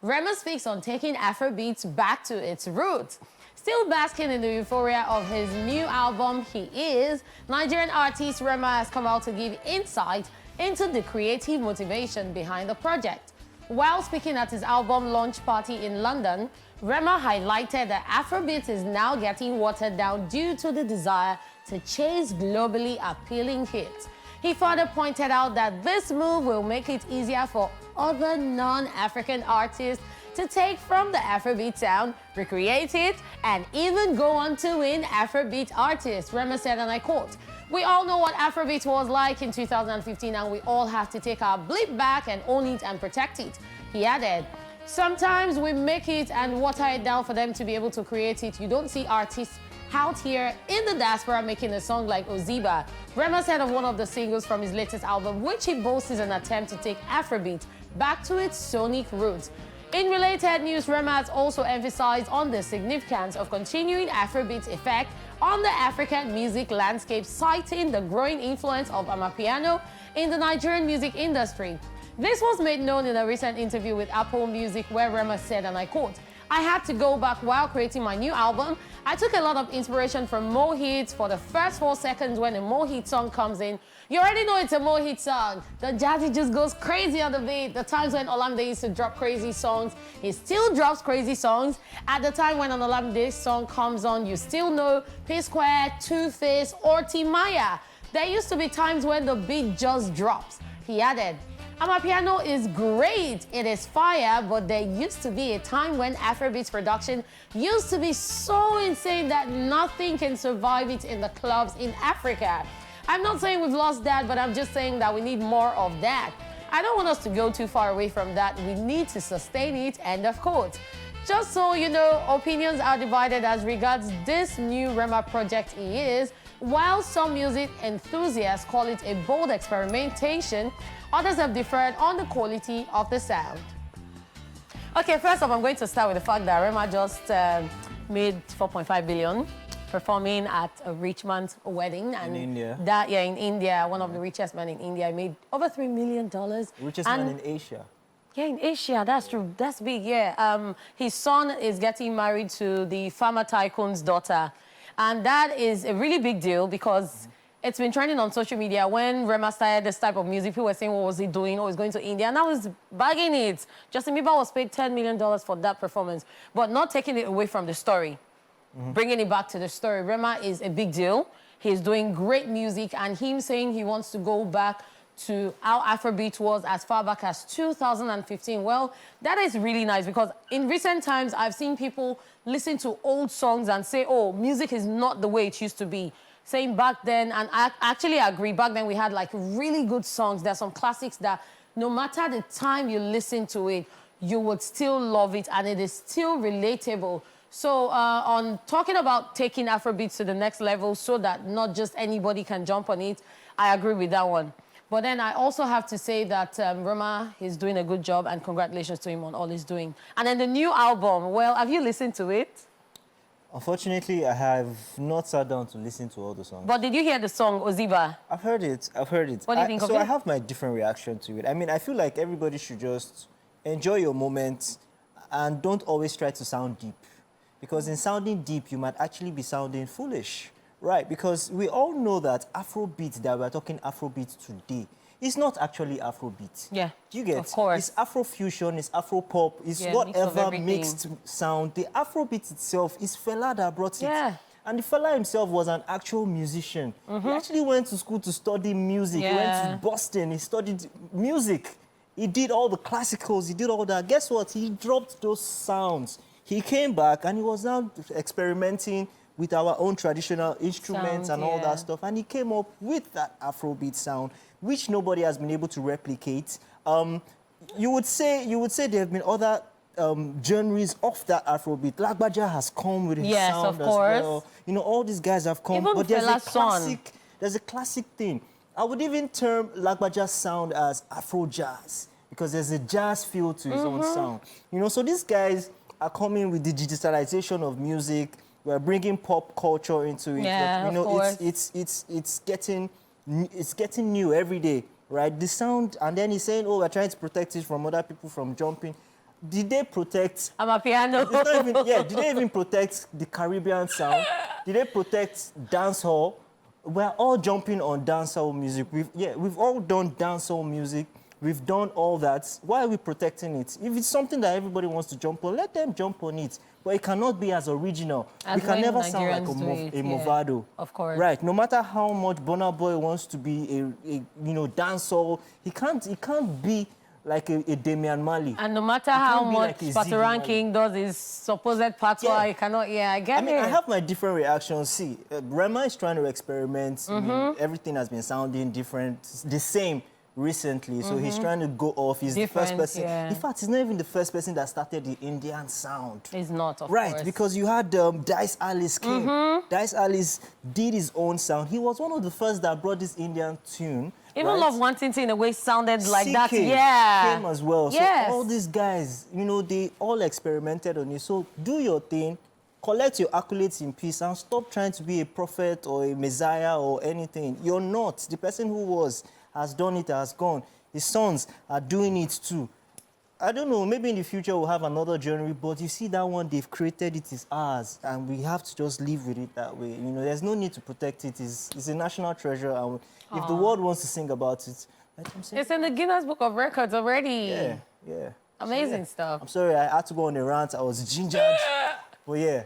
Rema speaks on taking Afrobeats back to its roots. Still basking in the euphoria of his new album, HEIS, Nigerian artist Rema has come out to give insight into the creative motivation behind the project. While speaking at his album launch party in London, Rema highlighted that Afrobeat is now getting watered down due to the desire to chase globally appealing hits. He further pointed out that this move will make it easier for other non-African artists to take from the Afrobeat sound, recreate it, and even go on to win Afrobeat artists. Rema said, and I quote, "We all know what Afrobeat was like in 2015, and we all have to take our bleep back and own it and protect it." He added, "Sometimes we make it and water it down for them to be able to create it. You don't see artists out here in the diaspora making a song like Oziba." Rema said of one of the singles from his latest album, which he boasts is an attempt to take Afrobeat back to its sonic roots. In related news, Rema has also emphasized on the significance of continuing Afrobeat's effect on the African music landscape, citing the growing influence of Amapiano in the Nigerian music industry. This was made known in a recent interview with Apple Music, where Rema said, and I quote, "I had to go back while creating my new album. I took a lot of inspiration from Mo Hits. For the first 4 seconds when a Mo Hit song comes in, you already know it's a Mo Hit song. The jazzy just goes crazy on the beat. The times when Olamide used to drop crazy songs, he still drops crazy songs. At the time when an Olamide song comes on, you still know P-Square, Two-Face, or Timaya. There used to be times when the beat just drops." He added, "Amapiano is great, it is fire, but there used to be a time when Afrobeats production used to be so insane that nothing can survive it in the clubs in Africa. I'm not saying we've lost that, but I'm just saying that we need more of that. I don't want us to go too far away from that. We need to sustain it," end of quote. Just so you know, opinions are divided as regards this new Rema project HEIS. While some music enthusiasts call it a bold experimentation, others have differed on the quality of the sound. Okay, first off, I'm going to start with the fact that Rema just made 4.5 billion performing at a rich man's wedding. And in India? In India, one of the richest men in India made over $3 million. Richest man in Asia. Yeah, in Asia, that's true. That's big, yeah. His son is getting married to the farmer tycoon's daughter. And that is a really big deal because it's been trending on social media. When Rema started this type of music, people were saying, what was he doing? Oh, he's going to India. And now he's bagging it. Justin Bieber was paid $10 million for that performance, but not taking it away from the story. Bringing it back to the story. Rema is a big deal. He's doing great music, and him saying he wants to go back to how Afrobeat was as far back as 2015. Well, that is really nice because in recent times, I've seen people listen to old songs and say, oh, music is not the way it used to be. Saying back then, and I actually agree, back then we had like really good songs. There's some classics that no matter the time you listen to it, you would still love it and it is still relatable. So on talking about taking Afrobeat to the next level so that not just anybody can jump on it, I agree with that one. But then I also have to say that Rema is doing a good job and congratulations to him on all he's doing. And then the new album, well, have you listened to it? Unfortunately, I have not sat down to listen to all the songs. But did you hear the song, Oziba? I've heard it. I've heard it. What do you think of it? So I have my different reaction to it. I mean, I feel like everybody should just enjoy your moment and don't always try to sound deep. Because in sounding deep, you might actually be sounding foolish. Right, because we all know that Afrobeat, that we're talking Afrobeat today, is not actually Afrobeat. Yeah, Do you get? of course. It's Afrofusion, it's Afropop, it's whatever mixed sound. The Afrobeat itself is Fela that brought it. Yeah. And the Fela himself was an actual musician. He actually went to school to study music. He went to Boston, he studied music. He did all the classicals, he did all that. Guess what? He dropped those sounds. He came back and he was now experimenting with our own traditional instruments and all that stuff. And he came up with that Afrobeat sound, which nobody has been able to replicate. You would say there have been other genres of that Afrobeat. Lagbaja has come with his sound as well. You know, all these guys have come. Even but there's a classic thing. I would even term Lagbaja's sound as Afro jazz because there's a jazz feel to his own sound. You know, so these guys are coming with the digitalization of music. We're bringing pop culture into it. Yeah, you know, of course. it's getting new every day, right? The sound, and then he's saying, oh, we're trying to protect it from other people from jumping. did they protect? I'm a piano. It's not even, yeah, did they even protect the Caribbean sound? Did they protect dancehall? We're all jumping on dancehall music. We've all done dancehall music. We've done all that. Why are we protecting it? If it's something that everybody wants to jump on, let them jump on it. But it cannot be as original. As we can never sound like Nigerians a Movado. Of course. Right. No matter how much Burna Boy wants to be a dancehall, he can't be like a Damian Marley. And no matter how much like Patoran King does his supposed patois, he cannot, I get it. I have my different reactions. See, Rema is trying to experiment. I mean, everything has been sounding different, the same recently. So he's trying to go off. He's the first person. Yeah. In fact, he's not even the first person that started the Indian sound. He's not, of Right, course. because you had Dice Alice came. Dice Alice did his own sound. He was one of the first that brought this Indian tune. Even right? Love Wanting in a way sounded like that. CK Yeah. came as well. Yes. So all these guys, they all experimented on it. So do your thing, collect your accolades in peace, and stop trying to be a prophet or a messiah or anything. You're not. The person who has done it, has gone. His sons are doing it too. I don't know, maybe in the future we'll have another genre, but you see that one, they've created it, is ours, and we have to just live with it that way. There's no need to protect it. It's a national treasure, and if the world wants to sing about it, let them sing. It's in the Guinness Book of Records already. Yeah. Amazing stuff. I'm sorry, I had to go on a rant. I was gingered. But yeah,